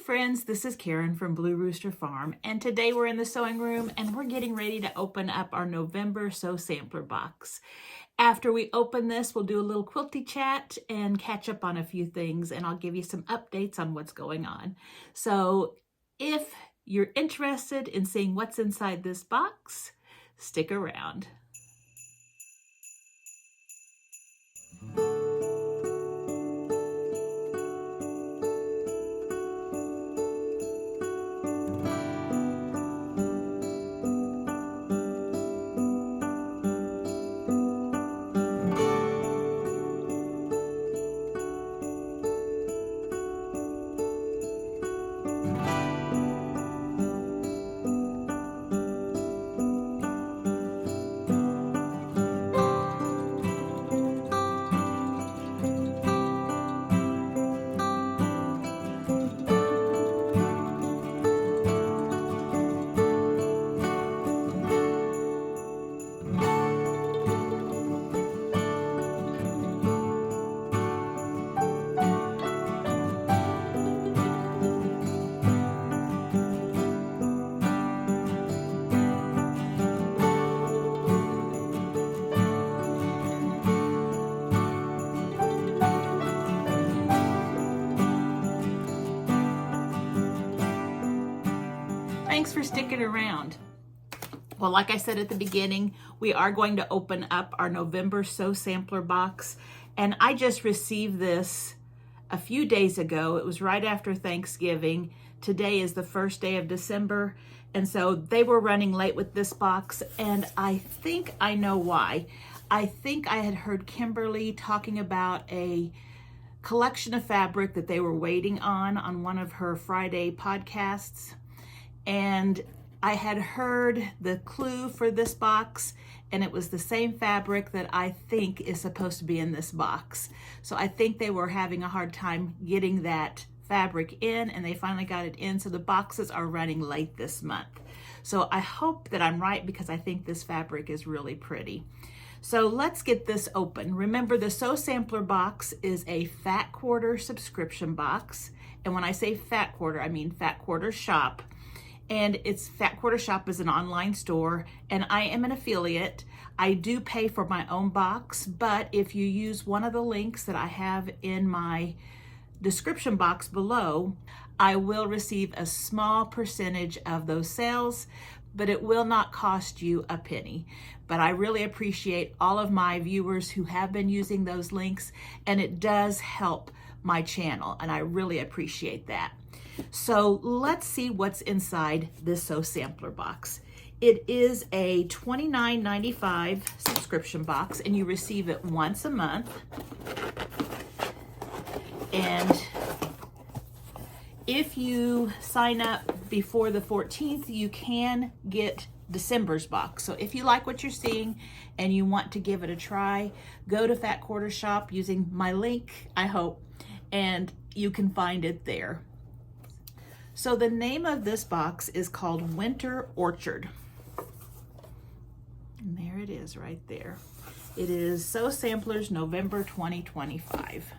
friends, this is Karen from Blue Rooster Farm, and today we're in the sewing room and we're getting ready to open up our November Sew Sampler box. After we open this, we'll do a little Quilty chat and catch up on a few things, and I'll give you some updates on what's going on. So if you're interested in seeing what's inside this box, stick around. Thanks for sticking around. Well, like I said at the beginning, we are going to open up our November Sew Sampler box, and I just received this a few days ago. It was right after Thanksgiving. Today is the first day of December, and so they were running late with this box, and I think I know why. I think I had heard Kimberly talking about a collection of fabric that they were waiting on one of her Friday podcasts. And I had heard the clue for this box, and it was the same fabric that I think is supposed to be in this box. So I think they were having a hard time getting that fabric in, and they finally got it in. So the boxes are running late this month. So I hope that I'm right, because I think this fabric is really pretty. So let's get this open. Remember, the Sew Sampler box is a Fat Quarter subscription box. And when I say Fat Quarter, I mean Fat Quarter Shop. And it's Fat Quarter Shop is an online store, and I am an affiliate. I do pay for my own box, but if you use one of the links that I have in my description box below, I will receive a small percentage of those sales, but it will not cost you a penny. But I really appreciate all of my viewers who have been using those links, and it does help my channel, and I really appreciate that. So let's see what's inside this Sew Sampler box. It is a $29.95 subscription box, and you receive it once a month. And if you sign up before the 14th, you can get December's box. So if you like what you're seeing and you want to give it a try, go to Fat Quarter Shop using my link, I hope, and you can find it there. So the name of this box is called Winter Orchard. And there it is right there. It is Sew Samplers November 2025.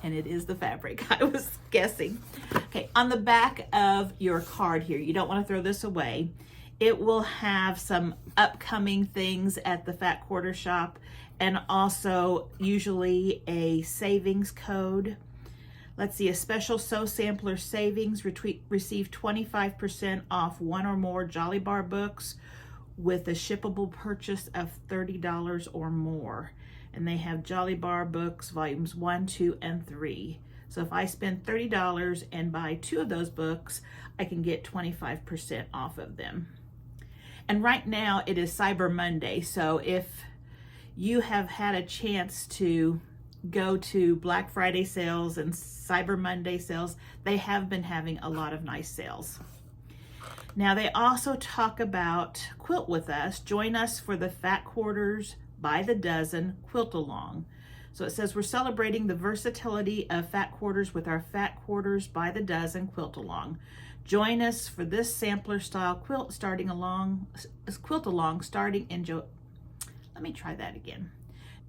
And it is the fabric, I was guessing. Okay, on the back of your card here, you don't want to throw this away. It will have some upcoming things at the Fat Quarter Shop, and also usually a savings code. Let's see, a special Sew Sampler savings, receive 25% off one or more Jolly Bar books with a shippable purchase of $30 or more. And they have Jolly Bar books, volumes 1, 2, and 3. So if I spend $30 and buy 2 of those books, I can get 25% off of them. And right now it is Cyber Monday, so if you have had a chance to go to Black Friday sales and Cyber Monday sales, they have been having a lot of nice sales. Now they also talk about Quilt with Us. Join us for the Fat Quarters by the Dozen Quilt Along. So it says we're celebrating the versatility of Fat Quarters with our Fat Quarters by the Dozen Quilt Along. Join us for this sampler style quilt along starting in Let me try that again.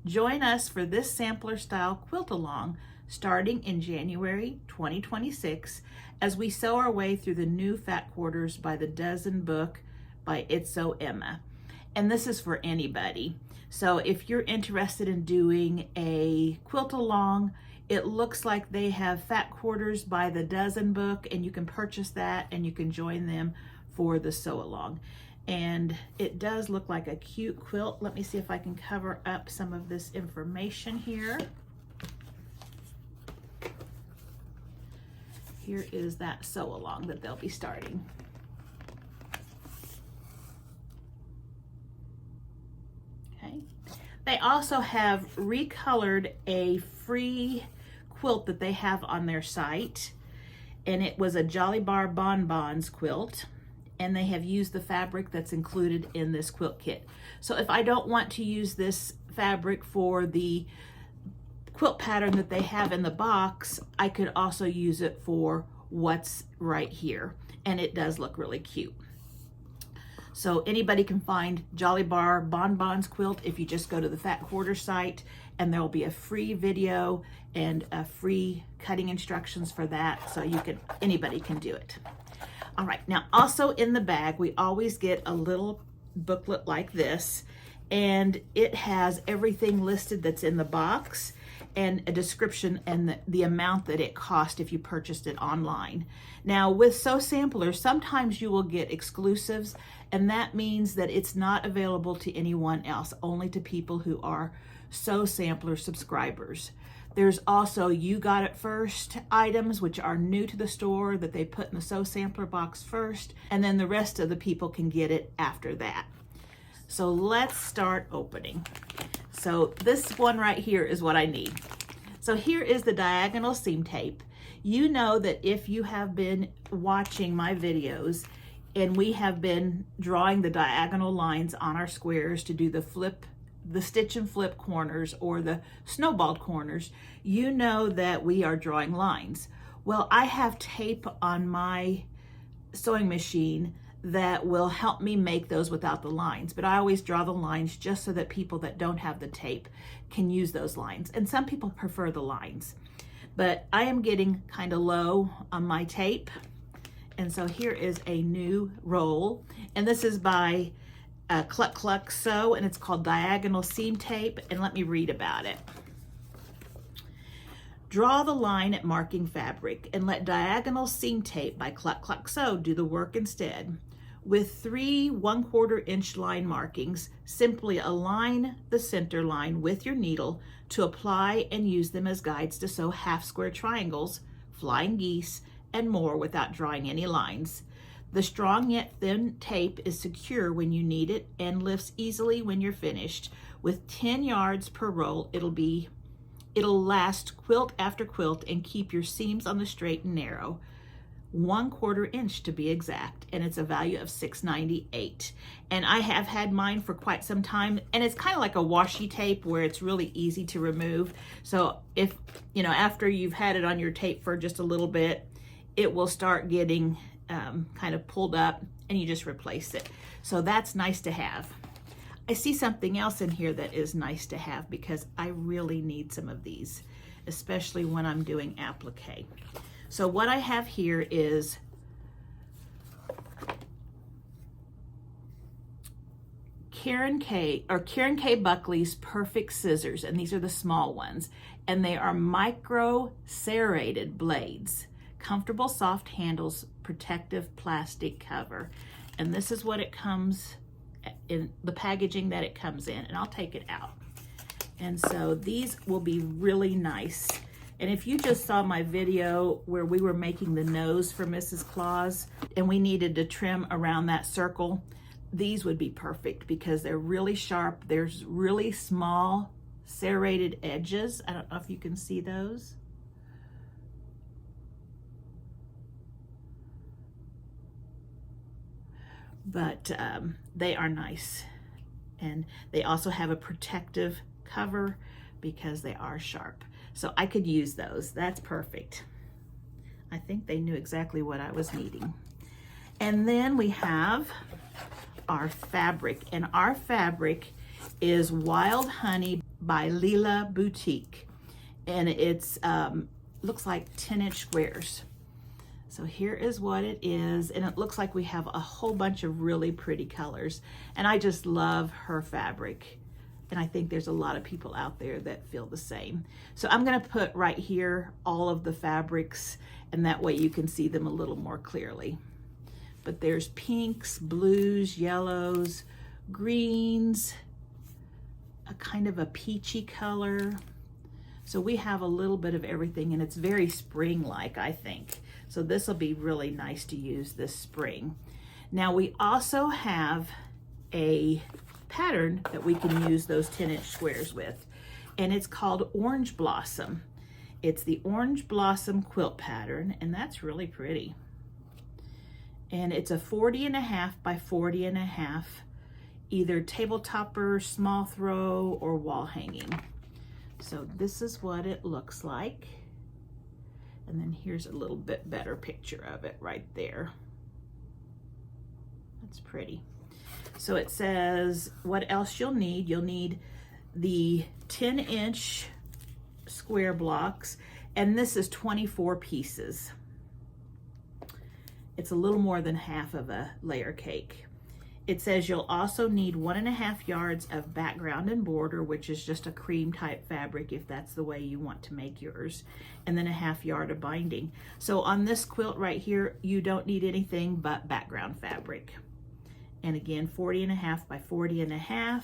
Join us for this sampler style quilt along starting in January 2026 as we sew our way through the new Fat Quarters by the Dozen book by It's So Emma. And this is for anybody. So if you're interested in doing a quilt along, it looks like they have Fat Quarters by the Dozen book, and you can purchase that and you can join them for the sew along. And it does look like a cute quilt. Let me see if I can cover up some of this information here. Here is that sew along that they'll be starting. Okay. They also have recolored a free quilt that they have on their site, and it was a Jolly Bar Bonbons quilt, and they have used the fabric that's included in this quilt kit. So if I don't want to use this fabric for the quilt pattern that they have in the box, I could also use it for what's right here, and it does look really cute. So anybody can find Jolly Bar Bonbons quilt if you just go to the Fat Quarter site, and there will be a free video and a free cutting instructions for that, so anybody can do it. All right, now also in the bag, we always get a little booklet like this, and it has everything listed that's in the box and a description and the amount that it cost if you purchased it online. Now with Sew Samplers, sometimes you will get exclusives, and that means that it's not available to anyone else, only to people who are Sew Sampler subscribers. There's also You Got It First items, which are new to the store that they put in the Sew Sampler box first, and then the rest of the people can get it after that. So let's start opening. So this one right here is what I need. So here is the diagonal seam tape. You know that if you have been watching my videos and we have been drawing the diagonal lines on our squares to do the stitch and flip corners or the snowballed corners, you know that we are drawing lines. Well, I have tape on my sewing machine that will help me make those without the lines, but I always draw the lines just so that people that don't have the tape can use those lines. And some people prefer the lines, but I am getting kind of low on my tape. And so here is a new roll, and this is by Cluck Cluck Sew, and it's called Diagonal Seam Tape, and let me read about it. Draw the line at marking fabric and let Diagonal Seam Tape by Cluck Cluck Sew do the work instead. With 3 1/4 inch line markings, simply align the center line with your needle to apply and use them as guides to sew half square triangles, flying geese, and more without drawing any lines. The strong yet thin tape is secure when you need it and lifts easily when you're finished. With 10 yards per roll, it'll last quilt after quilt and keep your seams on the straight and narrow. 1/4 inch to be exact, and it's a value of $6.98. And I have had mine for quite some time, and it's kind of like a washi tape where it's really easy to remove. So if, after you've had it on your tape for just a little bit, it will start getting kind of pulled up, and you just replace it. So that's nice to have. I see something else in here that is nice to have because I really need some of these, especially when I'm doing applique. So what I have here is Karen K Buckley's Perfect Scissors, and these are the small ones, and they are micro serrated blades, comfortable soft handles, protective plastic cover. And this is what it comes in, the packaging that it comes in, and I'll take it out. And so these will be really nice. And if you just saw my video where we were making the nose for Mrs. Claus and we needed to trim around that circle, these would be perfect because they're really sharp. There's really small serrated edges. I don't know if you can see those. But they are nice. And they also have a protective cover because they are sharp. So I could use those. That's perfect. I think they knew exactly what I was needing. And then we have our fabric, and our fabric is Wild Honey by Lila Boutique. and it's looks like 10-inch squares. So here is what it is, and it looks like we have a whole bunch of really pretty colors, and I just love her fabric, and I think there's a lot of people out there that feel the same. So I'm gonna put right here all of the fabrics, and that way you can see them a little more clearly. But there's pinks, blues, yellows, greens, a kind of a peachy color. So we have a little bit of everything, and it's very spring-like, I think. So this will be really nice to use this spring. Now we also have a pattern that we can use those 10-inch squares with, and it's called Orange Blossom. It's the Orange Blossom quilt pattern, and that's really pretty. And it's a 40.5 by 40.5, either table topper, small throw, or wall hanging. So this is what it looks like. And then here's a little bit better picture of it right there. That's pretty. So it says what else you'll need. You'll need the 10-inch square blocks, and this is 24 pieces. It's a little more than half of a layer cake. It says you'll also need 1.5 yards of background and border, which is just a cream type fabric if that's the way you want to make yours, and then 1/2 yard of binding. So on this quilt right here, you don't need anything but background fabric. And again, 40.5 by 40.5.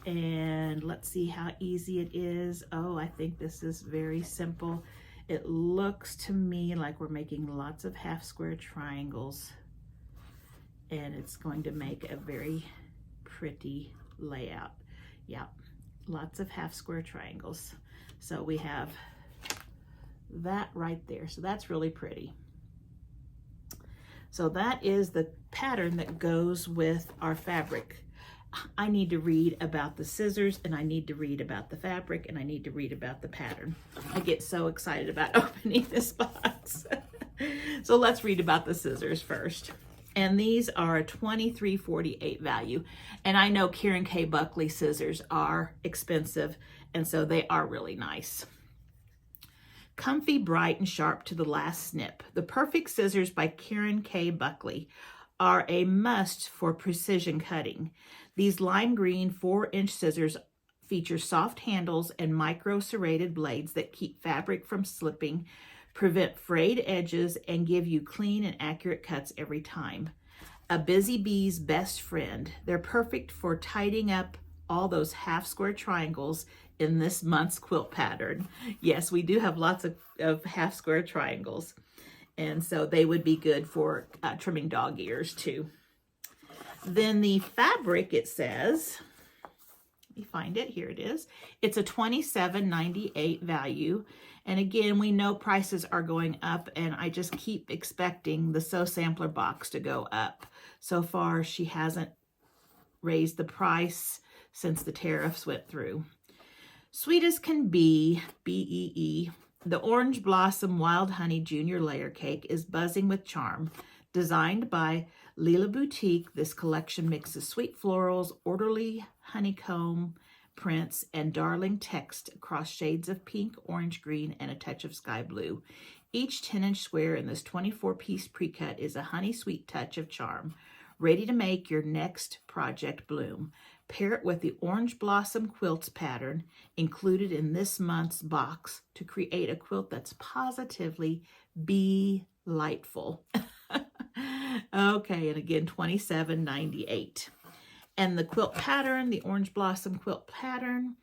And let's see how easy it is. Oh, I think this is very simple. It looks to me like we're making lots of half square triangles, and it's going to make a very pretty layout. Yeah, lots of half square triangles. So we have that right there. So that's really pretty. So that is the pattern that goes with our fabric. I need to read about the scissors, and I need to read about the fabric, and I need to read about the pattern. I get so excited about opening this box. So let's read about the scissors first. And these are a $23.48 value. And I know Karen K. Buckley scissors are expensive, and so they are really nice. Comfy, bright, and sharp to the last snip. The Perfect Scissors by Karen K. Buckley are a must for precision cutting. These lime green 4-inch scissors feature soft handles and micro serrated blades that keep fabric from slipping, prevent frayed edges, and give you clean and accurate cuts every time. A busy bee's best friend. They're perfect for tidying up all those half square triangles in this month's quilt pattern. Yes, we do have lots of half square triangles, and so they would be good for trimming dog ears too. Then the fabric, it says, let me find it, here it is. It's a $27.98 value. And again, we know prices are going up, and I just keep expecting the Sew Sampler box to go up. So far, she hasn't raised the price since the tariffs went through. Sweet as Can Be, BEE, the Orange Blossom Wild Honey Junior Layer Cake is buzzing with charm. Designed by Leela Boutique, this collection mixes sweet florals, orderly honeycomb prints, and darling text across shades of pink, orange, green, and a touch of sky blue. Each 10-inch square in this 24-piece pre-cut is a honey sweet touch of charm, ready to make your next project bloom. Pair it with the Orange Blossom Quilts pattern included in this month's box to create a quilt that's positively delightful. Okay, and again, $27.98. And the quilt pattern, the Orange Blossom quilt pattern,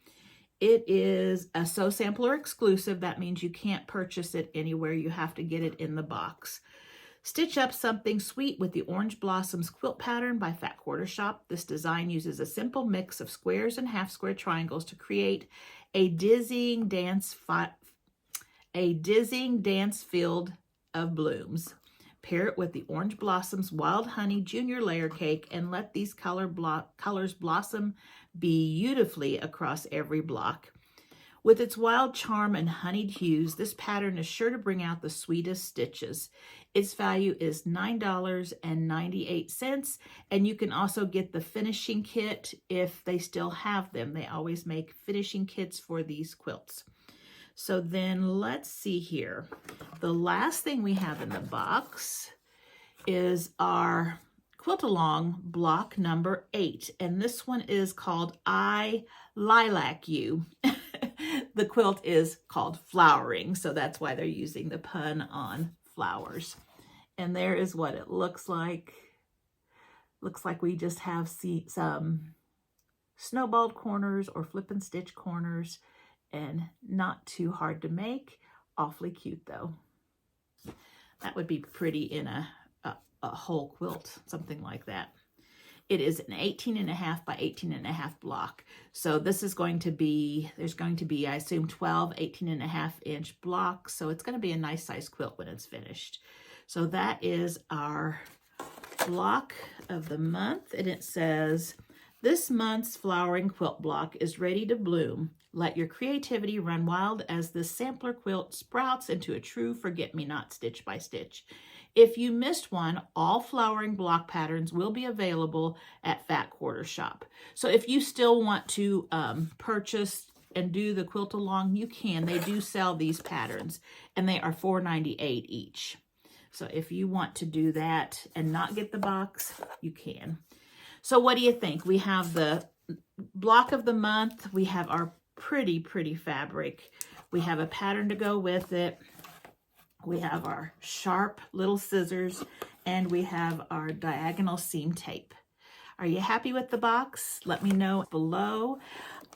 it is a Sew Sampler exclusive. That means you can't purchase it anywhere. You have to get it in the box. Stitch up something sweet with the Orange Blossoms quilt pattern by Fat Quarter Shop. This design uses a simple mix of squares and half square triangles to create a dizzying dance field of blooms. Pair it with the Orange Blossoms Wild Honey Junior Layer Cake and let these colors blossom beautifully across every block. With its wild charm and honeyed hues, this pattern is sure to bring out the sweetest stitches. Its value is $9.98, and you can also get the finishing kit if they still have them. They always make finishing kits for these quilts. So then let's see here. The last thing we have in the box is our Quilt Along block number 8. And this one is called I Lilac You. The quilt is called Flowering, so that's why they're using the pun on flowers. And there is what it looks like. Looks like we just have some snowballed corners or flip and stitch corners, and not too hard to make. Awfully cute though. That would be pretty in a whole quilt, something like that. It is an 18.5 by 18.5 block. So this is going to be, there's going to be, I assume, 12 18.5 inch blocks. So it's going to be a nice size quilt when it's finished. So that is our block of the month. And it says, this month's flowering quilt block is ready to bloom. Let your creativity run wild as this sampler quilt sprouts into a true forget-me-not stitch by stitch. If you missed one, all flowering block patterns will be available at Fat Quarter Shop. So if you still want to purchase and do the Quilt Along, you can. They do sell these patterns, and they are $4.98 each. So if you want to do that and not get the box, you can. So what do you think? We have the block of the month. We have our pretty fabric. We have a pattern to go with it. We have our sharp little scissors, and we have our diagonal seam tape. Are you happy with the box? Let me know below.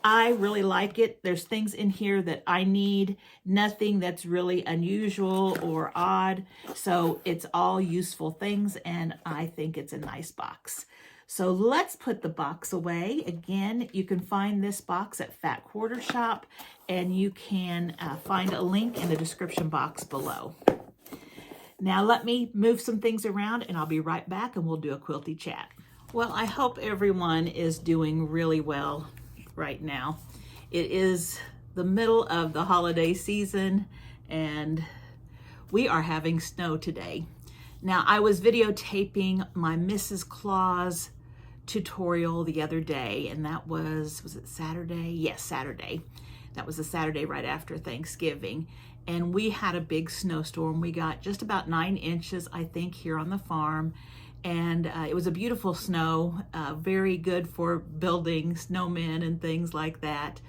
I really like it. There's things in here that I need, nothing that's really unusual or odd. So it's all useful things, and I think it's a nice box. So let's put the box away. Again, you can find this box at Fat Quarter Shop, and you can find a link in the description box below. Now let me move some things around, and I'll be right back, and we'll do a quilty chat. Well, I hope everyone is doing really well right now. It is the middle of the holiday season, and we are having snow today. Now, I was videotaping my Mrs. Claus tutorial the other day, and that was it Saturday? Yes, Saturday. That was the Saturday right after Thanksgiving. And we had a big snowstorm. We got just about 9 inches, I think, here on the farm. And it was a beautiful snow, very good for building snowmen and things like that.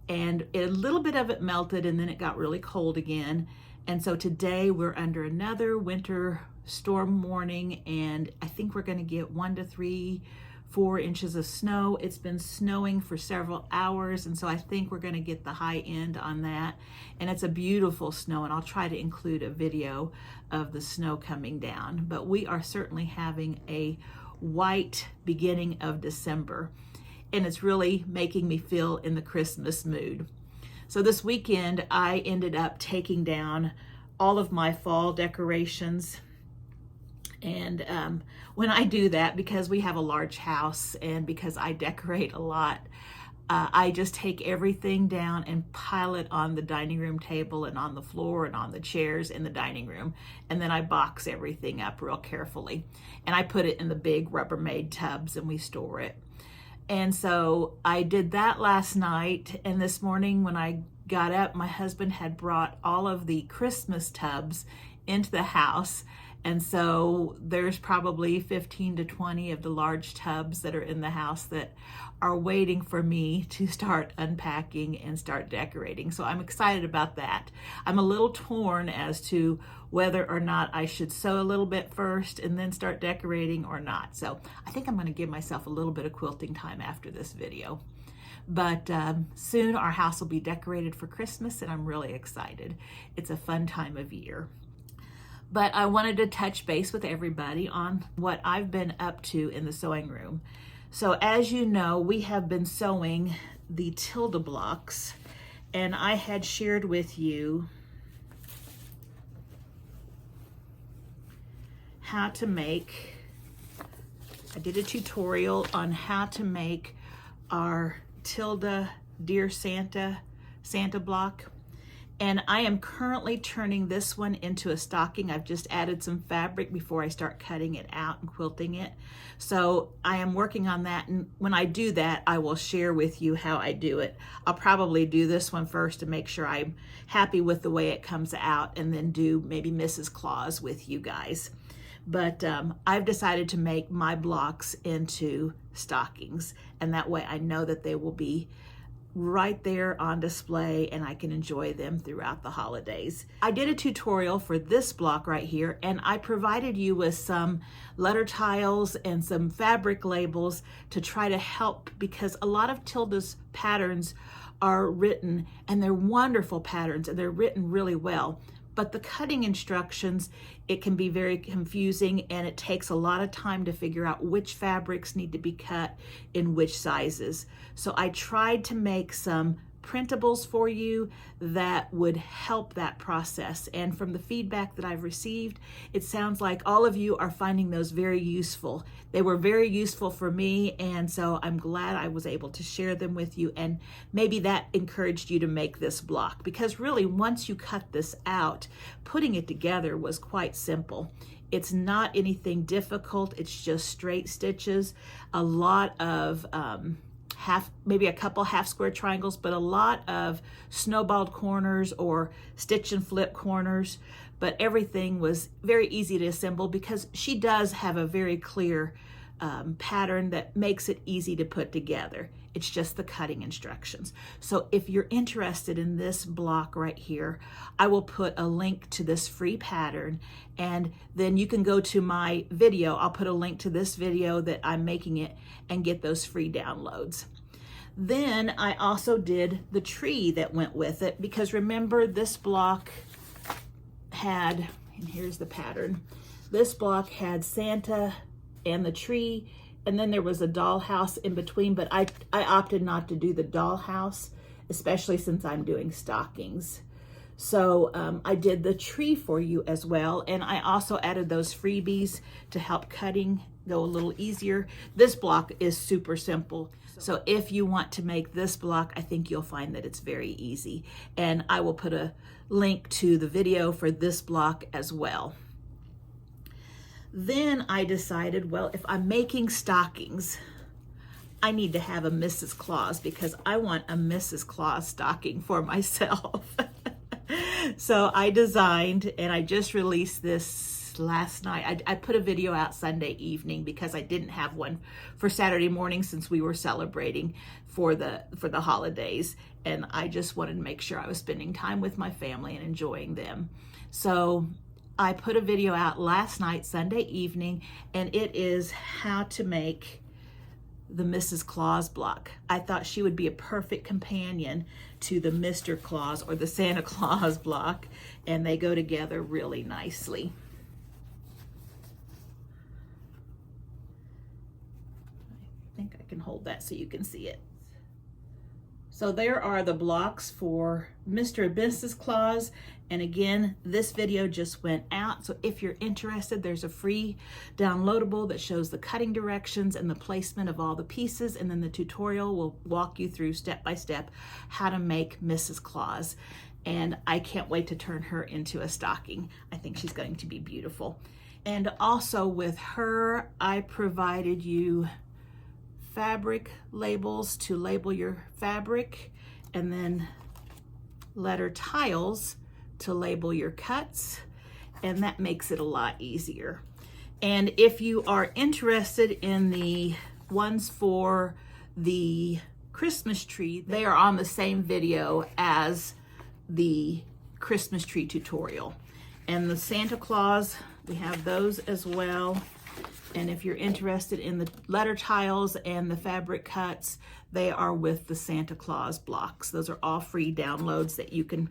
And a little bit of it melted, and then it got really cold again. And so today we're under another winter storm warning, and I think we're going to get 1 to 3, 4 inches of snow. It's been snowing for several hours, and so I think we're going to get the high end on that. And it's a beautiful snow, and I'll try to include a video of the snow coming down. But we are certainly having a white beginning of December, and it's really making me feel in the Christmas mood. So this weekend I ended up taking down all of my fall decorations. And when I do that, because we have a large house and because I decorate a lot, I just take everything down and pile it on the dining room table and on the floor and on the chairs in the dining room. And then I box everything up real carefully. And I put it in the big Rubbermaid tubs, and we store it. And so I did that last night. And this morning when I got up, my husband had brought all of the Christmas tubs into the house. And so there's probably 15 to 20 of the large tubs that are in the house that are waiting for me to start unpacking and start decorating. So I'm excited about that. I'm a little torn as to whether or not I should sew a little bit first and then start decorating or not. So I think I'm going to give myself a little bit of quilting time after this video. But soon our house will be decorated for Christmas, and I'm really excited. It's a fun time of year. But I wanted to touch base with everybody on what I've been up to in the sewing room. So as you know, we have been sewing the Tilda blocks, and I had shared with you how to make, I did a tutorial on how to make our Tilda Dear Santa block. And I am currently turning this one into a stocking. I've just added some fabric before I start cutting it out and quilting it. So I am working on that, and when I do that, I will share with you how I do it. I'll probably do this one first to make sure I'm happy with the way it comes out, and then do maybe Mrs. Claus with you guys. But I've decided to make my blocks into stockings, and that way I know that they will be right there on display and I can enjoy them throughout the holidays. I did a tutorial for this block right here, and I provided you with some letter tiles and some fabric labels to try to help, because a lot of Tilda's patterns are written, and they're wonderful patterns and they're written really well. But the cutting instructions, it can be very confusing, and it takes a lot of time to figure out which fabrics need to be cut in which sizes. So I tried to make some printables for you that would help that process. And from the feedback that I've received, it sounds like all of you are finding those very useful. They were very useful for me, and so I'm glad I was able to share them with you, and maybe that encouraged you to make this block, because really once you cut this out, putting it together was quite simple. It's not anything difficult. It's just straight stitches, a lot of maybe a couple half square triangles, but a lot of snowballed corners or stitch and flip corners. But everything was very easy to assemble, because she does have a very clear pattern that makes it easy to put together. It's just the cutting instructions. So if you're interested in this block right here, I will put a link to this free pattern, and then you can go to my video. I'll put a link to this video that I'm making it and get those free downloads. Then I also did the tree that went with it, because remember this block had, and here's the pattern, this block had Santa and the tree, and then there was a dollhouse in between, but I opted not to do the dollhouse, especially since I'm doing stockings. So I did the tree for you as well, and I also added those freebies to help cutting go a little easier. This block is super simple, so if you want to make this block, I think you'll find that it's very easy, and I will put a link to the video for this block as well. Then I decided, well, if I'm making stockings, I need to have a Mrs. Claus, because I want a Mrs. Claus stocking for myself. So I designed, and I just released this last night. I put a video out Sunday evening because I didn't have one for Saturday morning, since we were celebrating for the holidays, and I just wanted to make sure I was spending time with my family and enjoying them. So I put a video out last night, Sunday evening, and it is how to make the Mrs. Claus block. I thought she would be a perfect companion to the Mr. Claus or the Santa Claus block, and they go together really nicely. I think I can hold that so you can see it. So there are the blocks for Mr. and Mrs. Claus. And again, this video just went out. So if you're interested, there's a free downloadable that shows the cutting directions and the placement of all the pieces. And then the tutorial will walk you through step by step how to make Mrs. Claus. And I can't wait to turn her into a stocking. I think she's going to be beautiful. And also with her, I provided you fabric labels to label your fabric, and then letter tiles to label your cuts, and that makes it a lot easier. And if you are interested in the ones for the Christmas tree, they are on the same video as the Christmas tree tutorial. And the Santa Claus, we have those as well. And if you're interested in the letter tiles and the fabric cuts, they are with the Santa Claus blocks. Those are all free downloads that you can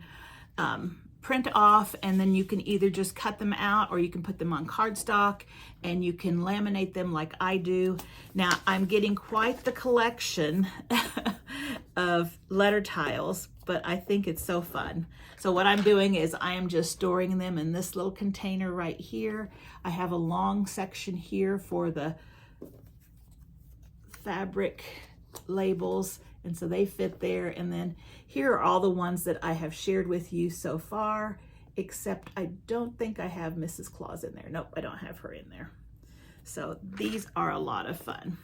print off, and then you can either just cut them out, or you can put them on cardstock and you can laminate them like I do. Now I'm getting quite the collection of letter tiles, but I think it's so fun. So what I'm doing is I am just storing them in this little container right here. I have a long section here for the fabric labels, And so they fit there. And then here are all the ones that I have shared with you so far, except I don't think I have Mrs. Claus in there. Nope, I don't have her in there. So these are a lot of fun.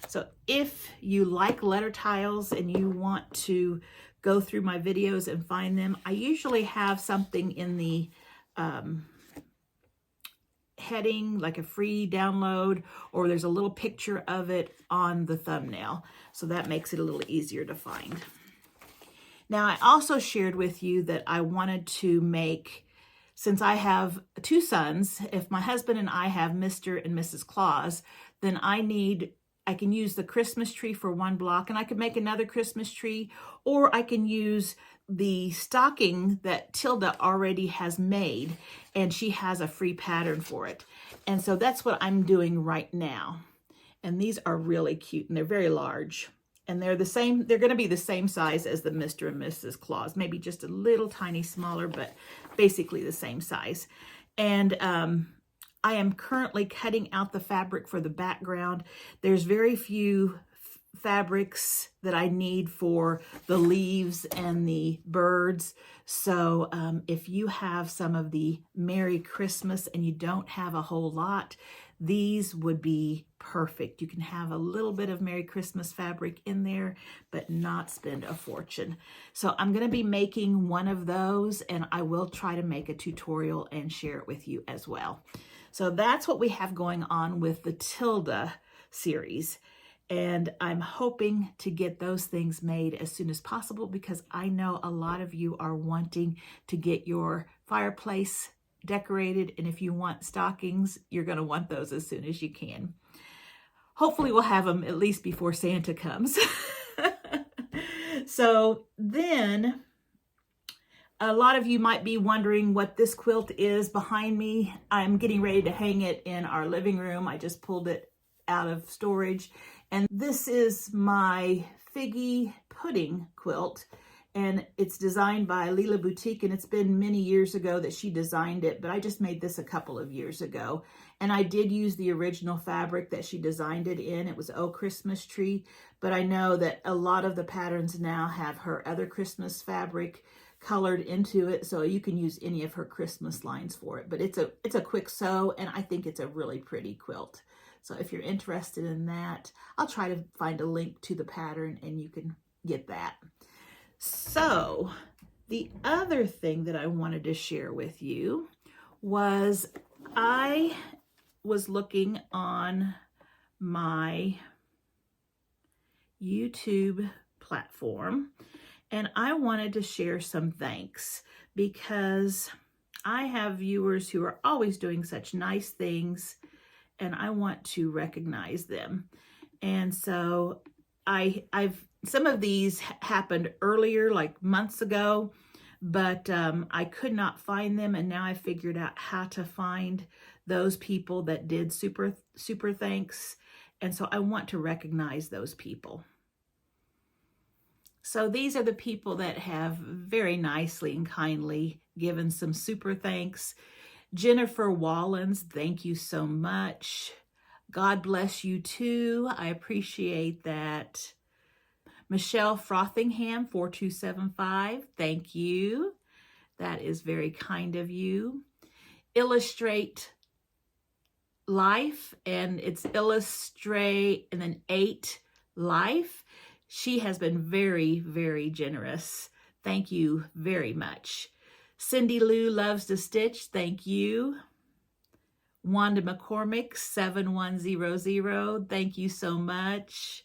So if you like letter tiles and you want to go through my videos and find them, I usually have something in the heading, like a free download, or there's a little picture of it on the thumbnail. So that makes it a little easier to find. Now, I also shared with you that I wanted to make, since I have 2 sons, if my husband and I have Mr. and Mrs. Claus, then I can use the Christmas tree for one block, and I could make another Christmas tree, or I can use the stocking that Tilda already has made, and she has a free pattern for it. And so that's what I'm doing right now. And these are really cute, and they're very large. And they're the same, they're gonna be the same size as the Mr. and Mrs. Claus, maybe just a little tiny smaller, but basically the same size. And I am currently cutting out the fabric for the background. There's very few fabrics that I need for the leaves and the birds. So if you have some of the Merry Christmas and you don't have a whole lot, these would be perfect. You can have a little bit of Merry Christmas fabric in there, but not spend a fortune. So I'm going to be making one of those, and I will try to make a tutorial and share it with you as well. So that's what we have going on with the Tilda series. And I'm hoping to get those things made as soon as possible, because I know a lot of you are wanting to get your fireplace decorated. And if you want stockings, you're going to want those as soon as you can. Hopefully we'll have them at least before Santa comes. So then a lot of you might be wondering what this quilt is behind me. I'm getting ready to hang it in our living room. I just pulled it out of storage. And this is my Figgy Pudding quilt. And it's designed by Lila Boutique, and it's been many years ago that she designed it, but I just made this a couple of years ago. And I did use the original fabric that she designed it in. It was Oh Christmas Tree, but I know that a lot of the patterns now have her other Christmas fabric colored into it, so you can use any of her Christmas lines for it. But it's a quick sew, and I think it's a really pretty quilt. So if you're interested in that, I'll try to find a link to the pattern and you can get that. So the other thing that I wanted to share with you was I was looking on my YouTube platform, and I wanted to share some thanks, because I have viewers who are always doing such nice things, and I want to recognize them. And so some of these happened earlier, like months ago, but I could not find them, and now I figured out how to find those people that did super thanks, and so I want to recognize those people. So these are the people that have very nicely and kindly given some super thanks. Jennifer Wallens, thank you so much. God bless you too. I appreciate that. Michelle Frothingham, 4275, thank you. That is very kind of you. Illustrate Life, and it's Illustrate and then 8 Life. She has been very, very generous. Thank you very much. Cindy Lou Loves to Stitch, thank you. Wanda McCormick, 7100, thank you so much.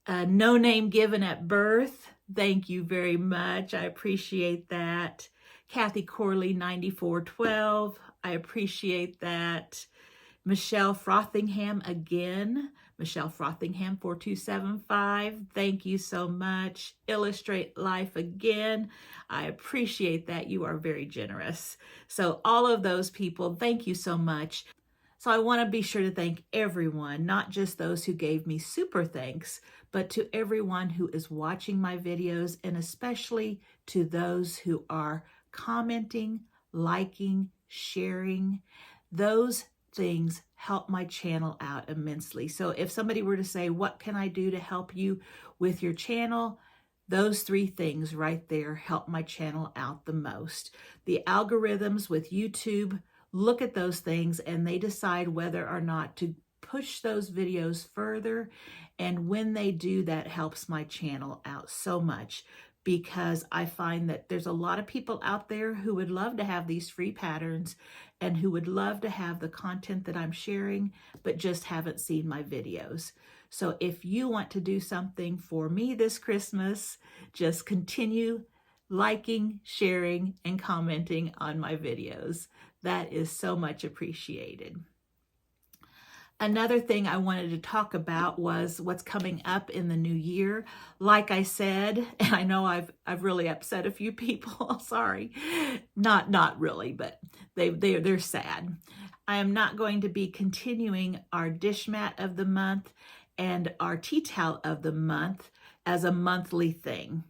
No Name Given at Birth, thank you very much. I appreciate that. Kathy Corley, 9412, I appreciate that. Michelle Frothingham again. Michelle Frothingham, 4275, thank you so much. Illustrate Life again. I appreciate that. You are very generous. So all of those people, thank you so much. So I want to be sure to thank everyone, not just those who gave me super thanks, but to everyone who is watching my videos, and especially to those who are commenting, liking, sharing. Those things help my channel out immensely. So if somebody were to say, what can I do to help you with your channel? Those 3 things right there help my channel out the most. The algorithms with YouTube look at those things and they decide whether or not to push those videos further. And when they do, that helps my channel out so much, because I find that there's a lot of people out there who would love to have these free patterns and who would love to have the content that I'm sharing, but just haven't seen my videos. So if you want to do something for me this Christmas, just continue liking, sharing, and commenting on my videos. That is so much appreciated. Another thing I wanted to talk about was what's coming up in the new year. Like I said, and I know I've really upset a few people. Sorry, not really, but they're sad. I am not going to be continuing our dish mat of the month and our tea towel of the month as a monthly thing.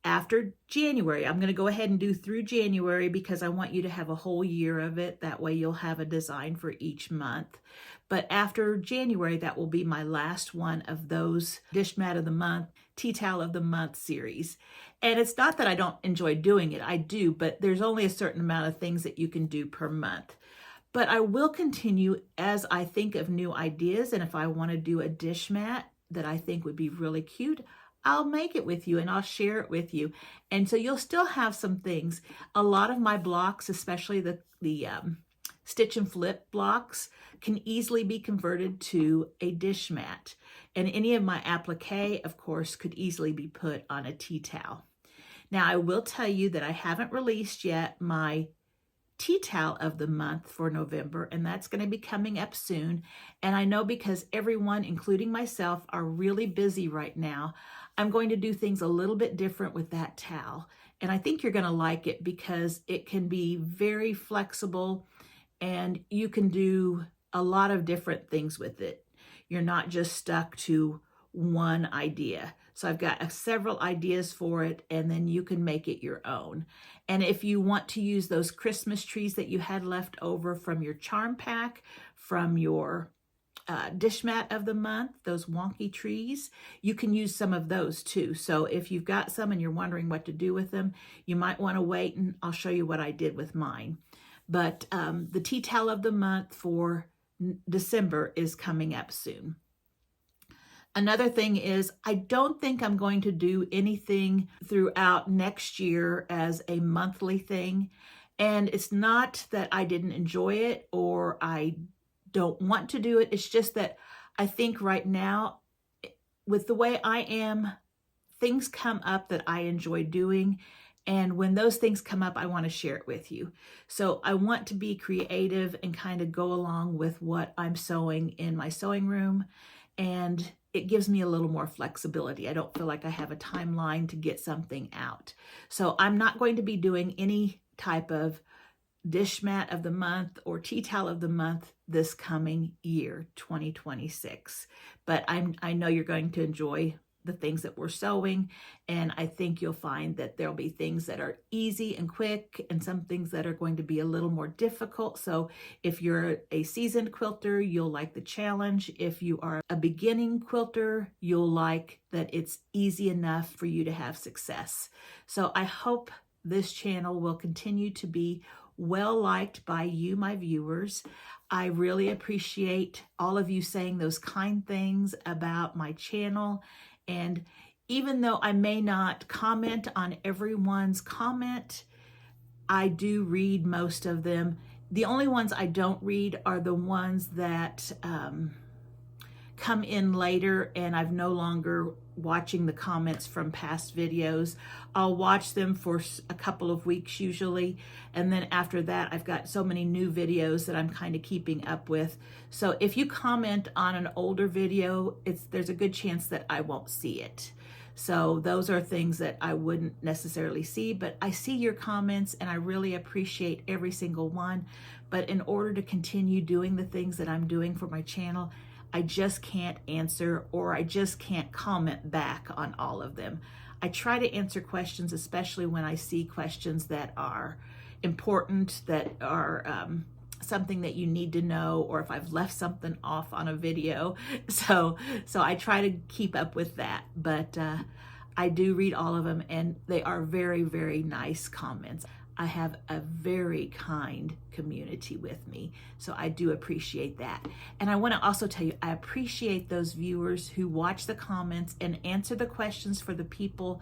After January, I'm going to go ahead and do through January because I want you to have a whole year of it. That way you'll have a design for each month. But after January, that will be my last one of those dish mat of the month, tea towel of the month series. And it's not that I don't enjoy doing it. I do, but there's only a certain amount of things that you can do per month. But I will continue as I think of new ideas. And if I want to do a dish mat that I think would be really cute, I'll make it with you and I'll share it with you. And so you'll still have some things. A lot of my blocks, especially the stitch and flip blocks, can easily be converted to a dish mat. And any of my applique, of course, could easily be put on a tea towel. Now, I will tell you that I haven't released yet my tea towel of the month for November, and that's going to be coming up soon. And I know because everyone, including myself, are really busy right now, I'm going to do things a little bit different with that towel. And I think you're going to like it because it can be very flexible and you can do a lot of different things with it. You're not just stuck to one idea. So I've got several ideas for it, and then you can make it your own. And if you want to use those Christmas trees that you had left over from your charm pack, from your dish mat of the month, those wonky trees, you can use some of those too. So if you've got some and you're wondering what to do with them, you might want to wait and I'll show you what I did with mine. But the tea towel of the month for December is coming up soon. Another thing is, I don't think I'm going to do anything throughout next year as a monthly thing. And it's not that I didn't enjoy it or I don't want to do it. It's just that I think right now, with the way I am, things come up that I enjoy doing. And when those things come up, I want to share it with you. So I want to be creative and kind of go along with what I'm sewing in my sewing room. And it gives me a little more flexibility. I don't feel like I have a timeline to get something out. So I'm not going to be doing any type of dish mat of the month or tea towel of the month this coming year, 2026. But I know you're going to enjoy the things that we're sewing, and I think you'll find that there'll be things that are easy and quick and some things that are going to be a little more difficult. So if you're a seasoned quilter, you'll like the challenge. If you are a beginning quilter, you'll like that it's easy enough for you to have success. So I hope this channel will continue to be well liked by you, my viewers. I really appreciate all of you saying those kind things about my channel. And even though I may not comment on everyone's comment, I do read most of them. The only ones I don't read are the ones that come in later and I've no longer watching the comments from past videos. I'll watch them for a couple of weeks usually, and then after that I've got so many new videos that I'm kind of keeping up with. So if you comment on an older video, there's a good chance that I won't see it. So those are things that I wouldn't necessarily see, but I see your comments and I really appreciate every single one. But in order to continue doing the things that I'm doing for my channel, I just can't answer, or I just can't comment back on all of them. I try to answer questions, especially when I see questions that are important, that are something that you need to know, or if I've left something off on a video. So I try to keep up with that, but I do read all of them, and they are very, very nice comments. I have a very kind community with me, so I do appreciate that. And I want to also tell you, I appreciate those viewers who watch the comments and answer the questions for the people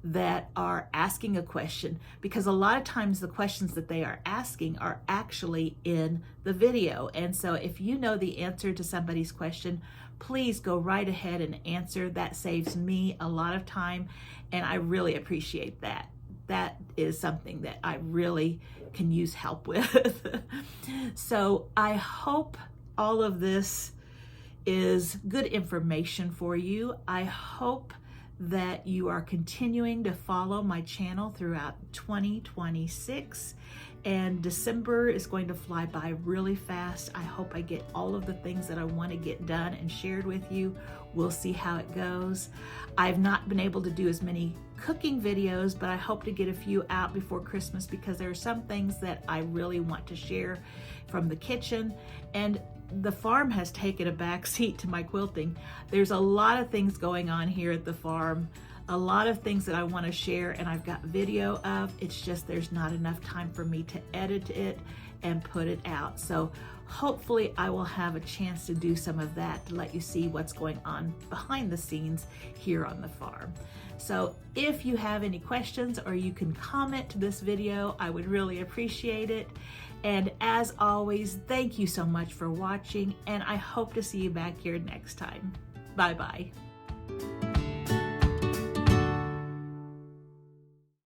that are asking a question, because a lot of times the questions that they are asking are actually in the video. And so if you know the answer to somebody's question, please go right ahead and answer. That saves me a lot of time, and I really appreciate that. That is something that I really can use help with. So I hope all of this is good information for you. I hope that you are continuing to follow my channel throughout 2026, and December is going to fly by really fast. I hope I get all of the things that I want to get done and shared with you. We'll see how it goes. I've not been able to do as many cooking videos, but I hope to get a few out before Christmas, because there are some things that I really want to share from the kitchen, and the farm has taken a back seat to my quilting. There's a lot of things going on here at the farm, a lot of things that I want to share, and I've got video of. It's just there's not enough time for me to edit it and put it out. So hopefully I will have a chance to do some of that to let you see what's going on behind the scenes here on the farm. So if you have any questions, or you can comment to this video, I would really appreciate it. And as always, thank you so much for watching, and I hope to see you back here next time. Bye-bye.